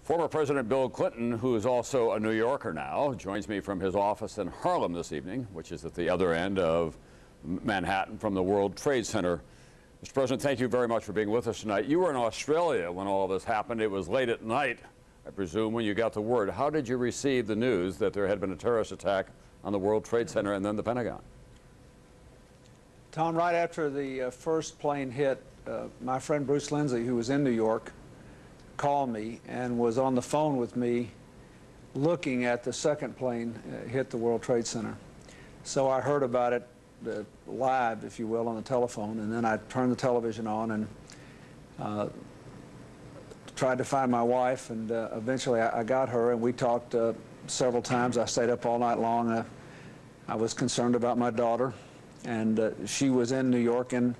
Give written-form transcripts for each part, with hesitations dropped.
Former President Bill Clinton, who is also a New Yorker now, joins me from his office in Harlem this evening, which is at the other end of Manhattan from the World Trade Center. Mr. President, thank you very much for being with us tonight. You were in Australia when all this happened. It was late at night, I presume, when you got the word. How did you receive the news that there had been a terrorist attack on the World Trade Center and then the Pentagon? Tom, right after the first plane hit, my friend Bruce Lindsay, who was in New York, called me and was on the phone with me looking at the second plane hit the World Trade Center. So I heard about it live, if you will, on the telephone, and then I turned the television on and tried to find my wife, and eventually I got her, and we talked several times. I stayed up all night long. I was concerned about my daughter, and she was in New York in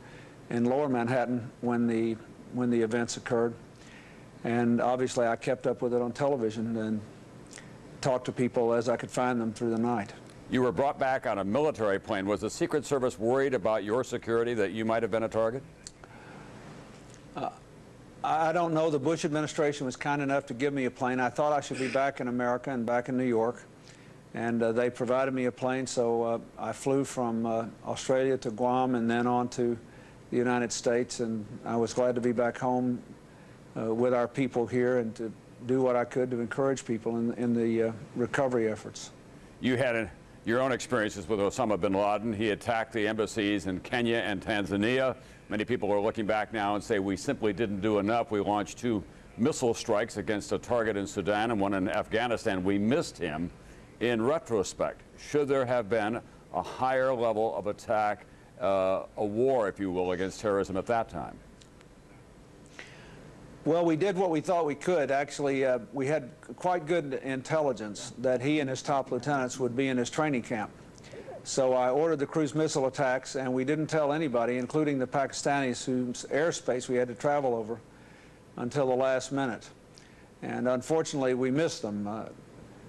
Lower Manhattan when the events occurred. And obviously I kept up with it on television and talked to people as I could find them through the night. You were brought back on a military plane. Was the Secret Service worried about your security, that you might have been a target? I don't know. The Bush administration was kind enough to give me a plane. I thought I should be back in America and back in New York. And they provided me a plane, so I flew from Australia to Guam and then on to the United States. And I was glad to be back home with our people here and to do what I could to encourage people in the recovery efforts. You had your own experiences with Osama bin Laden. He attacked the embassies in Kenya and Tanzania. Many people are looking back now and say we simply didn't do enough. We launched 2 missile strikes against a target in Sudan and one in Afghanistan. We missed him. In retrospect, should there have been a higher level of attack, a war, if you will, against terrorism at that time? Well, we did what we thought we could. Actually, we had quite good intelligence that he and his top lieutenants would be in his training camp. So I ordered the cruise missile attacks, and we didn't tell anybody, including the Pakistanis whose airspace we had to travel over, until the last minute. And unfortunately, we missed them,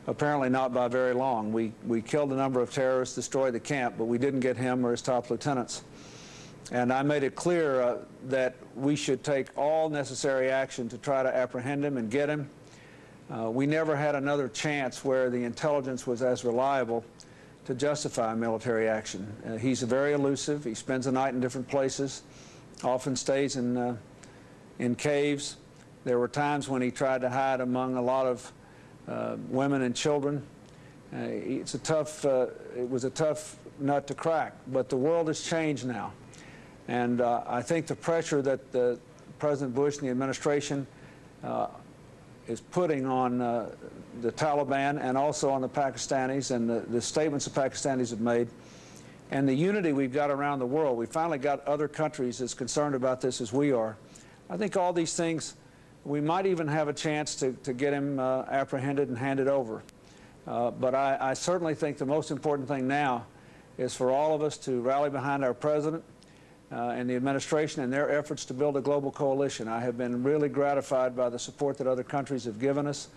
apparently not by very long. We killed a number of terrorists, destroyed the camp, but we didn't get him or his top lieutenants. And I made it clear that we should take all necessary action to try to apprehend him and get him. We never had another chance where the intelligence was as reliable to justify military action. He's very elusive. He spends the night in different places, often stays in caves. There were times when he tried to hide among a lot of women and children. It was a tough nut to crack, but the world has changed now. And I think the pressure that President Bush and the administration is putting on the Taliban and also on the Pakistanis, and the statements the Pakistanis have made, and the unity we've got around the world. We finally got other countries as concerned about this as we are. I think all these things, we might even have a chance to get him apprehended and handed over. But I certainly think the most important thing now is for all of us to rally behind our president and the administration in their efforts to build a global coalition. I have been really gratified by the support that other countries have given us,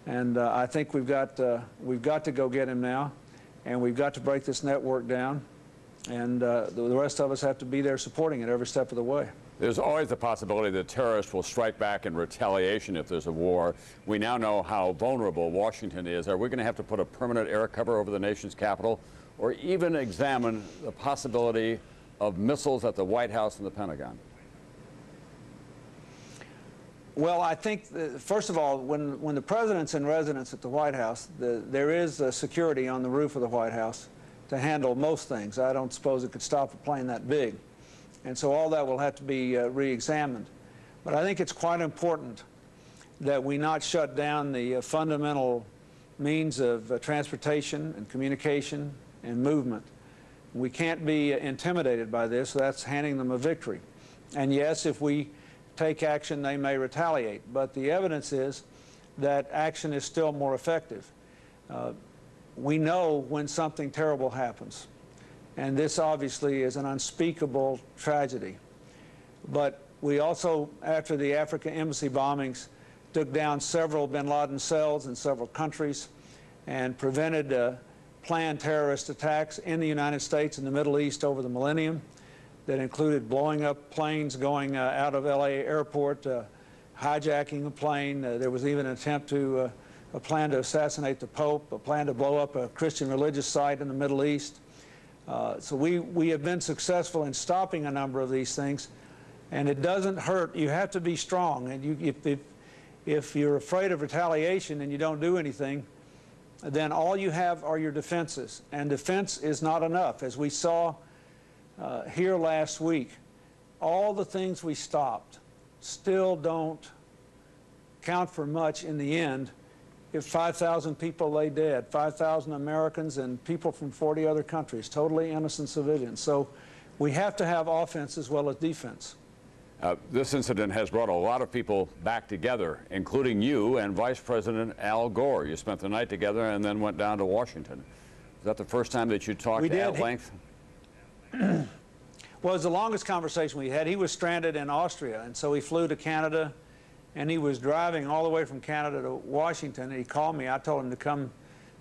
and I think we've got to go get him now, and we've got to break this network down, and the rest of us have to be there supporting it every step of the way. There's always the possibility that terrorists will strike back in retaliation if there's a war. We now know how vulnerable Washington is. Are we going to have to put a permanent air cover over the nation's capital, or even examine the possibility of missiles at the White House and the Pentagon? Well, I think, first of all, when the president's in residence at the White House, there is security on the roof of the White House to handle most things. I don't suppose it could stop a plane that big. And so all that will have to be re-examined. But I think it's quite important that we not shut down the fundamental means of transportation and communication and movement. We can't be intimidated by this. That's handing them a victory. And yes, if we take action, they may retaliate. But the evidence is that action is still more effective. We know when something terrible happens. And this obviously is an unspeakable tragedy. But we also, after the Africa embassy bombings, took down several bin Laden cells in several countries and prevented planned terrorist attacks in the United States and the Middle East over the millennium that included blowing up planes going out of LA airport, hijacking a plane. There was even an attempt to, a plan to assassinate the Pope, a plan to blow up a Christian religious site in the Middle East. So we have been successful in stopping a number of these things, and it doesn't hurt. You have to be strong, and if you're afraid of retaliation and you don't do anything, then all you have are your defenses, and defense is not enough. As we saw here last week, all the things we stopped still don't count for much in the end if 5,000 people lay dead, 5,000 Americans and people from 40 other countries, totally innocent civilians. So we have to have offense as well as defense. This incident has brought a lot of people back together, including you and Vice President Al Gore. You spent the night together and then went down to Washington. Is that the first time that you talked at length? Well, it was the longest conversation we had. He was stranded in Austria, and so he flew to Canada, and he was driving all the way from Canada to Washington, and he called me. I told him to come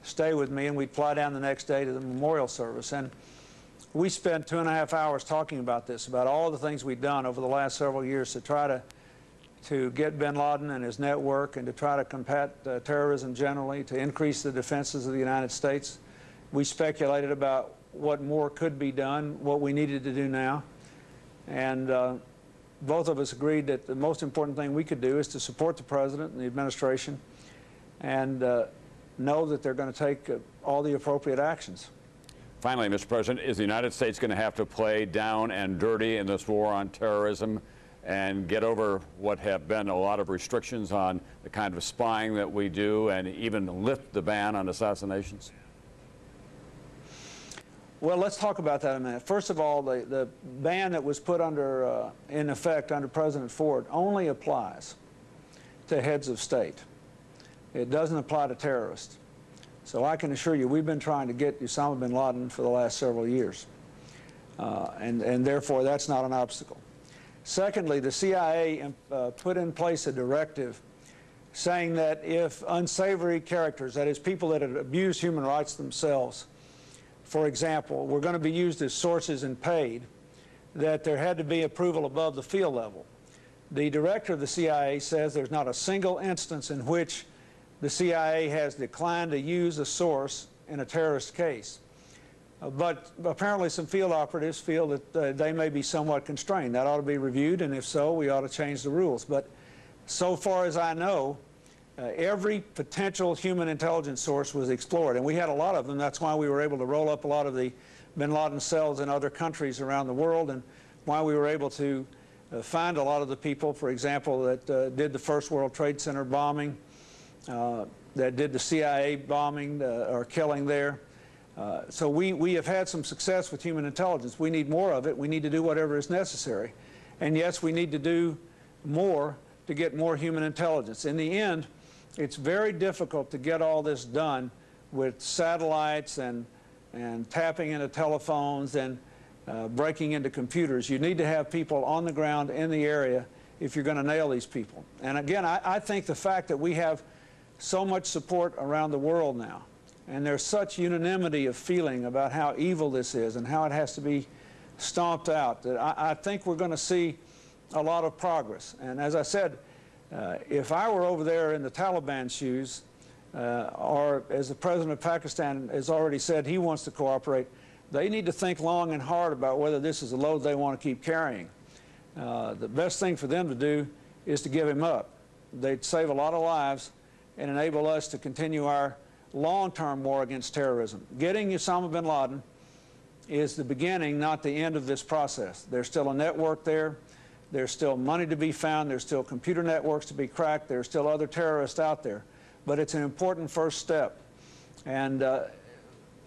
stay with me, and we'd fly down the next day to the memorial service. And we spent 2.5 hours talking about this, about all the things we've done over the last several years to try to get bin Laden and his network and to try to combat terrorism generally, to increase the defenses of the United States. We speculated about what more could be done, what we needed to do now. And both of us agreed that the most important thing we could do is to support the President and the administration and know that they're going to take all the appropriate actions. Finally, Mr. President, is the United States going to have to play down and dirty in this war on terrorism and get over what have been a lot of restrictions on the kind of spying that we do and even lift the ban on assassinations? Well, let's talk about that in a minute. First of all, the ban that was put under, in effect under President Ford only applies to heads of state. It doesn't apply to terrorists. So I can assure you we've been trying to get Osama bin Laden for the last several years. And therefore, that's not an obstacle. Secondly, the CIA put in place a directive saying that if unsavory characters, that is, people that had abused human rights themselves, for example, were going to be used as sources and paid, that there had to be approval above the field level. The director of the CIA says there's not a single instance in which the CIA has declined to use a source in a terrorist case. But apparently some field operatives feel that they may be somewhat constrained. That ought to be reviewed, and if so, we ought to change the rules. But so far as I know, every potential human intelligence source was explored, and we had a lot of them. That's why we were able to roll up a lot of the bin Laden cells in other countries around the world, and why we were able to find a lot of the people, for example, that did the first World Trade Center bombing, that did the CIA bombing or killing there. So we have had some success with human intelligence. We need more of it. We need to do whatever is necessary. And yes, we need to do more to get more human intelligence. In the end, it's very difficult to get all this done with satellites and tapping into telephones and breaking into computers. You need to have people on the ground in the area if you're going to nail these people. And again, I think the fact that we have so much support around the world now, and there's such unanimity of feeling about how evil this is and how it has to be stomped out, that I think we're going to see a lot of progress. And as I said, if I were over there in the Taliban shoes, or as the President of Pakistan has already said he wants to cooperate, they need to think long and hard about whether this is a load they want to keep carrying. The best thing for them to do is to give him up. They'd save a lot of lives and enable us to continue our long-term war against terrorism. Getting Osama bin Laden is the beginning, not the end of this process. There's still a network there. There's still money to be found. There's still computer networks to be cracked. There's still other terrorists out there. But it's an important first step. And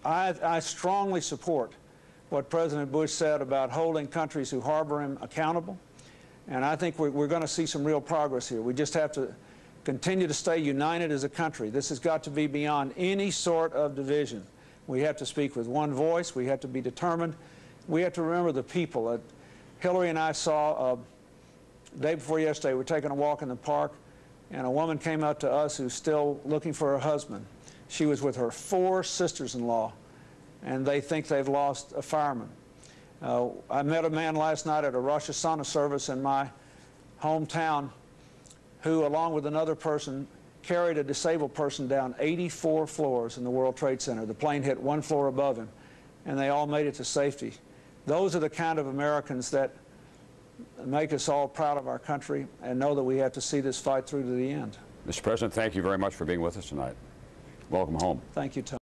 I strongly support what President Bush said about holding countries who harbor him accountable. And I think we're going to see some real progress here. We just have to continue to stay united as a country. This has got to be beyond any sort of division. We have to speak with one voice. We have to be determined. We have to remember the people. Hillary and I saw the day before yesterday, we were taking a walk in the park, and a woman came up to us who's still looking for her husband. She was with her 4 sisters-in-law, and they think they've lost a fireman. I met a man last night at a Rosh Hashanah service in my hometown who, along with another person, carried a disabled person down 84 floors in the World Trade Center. The plane hit one floor above him, and they all made it to safety. Those are the kind of Americans that make us all proud of our country and know that we have to see this fight through to the end. Mr. President, thank you very much for being with us tonight. Welcome home. Thank you, Tony.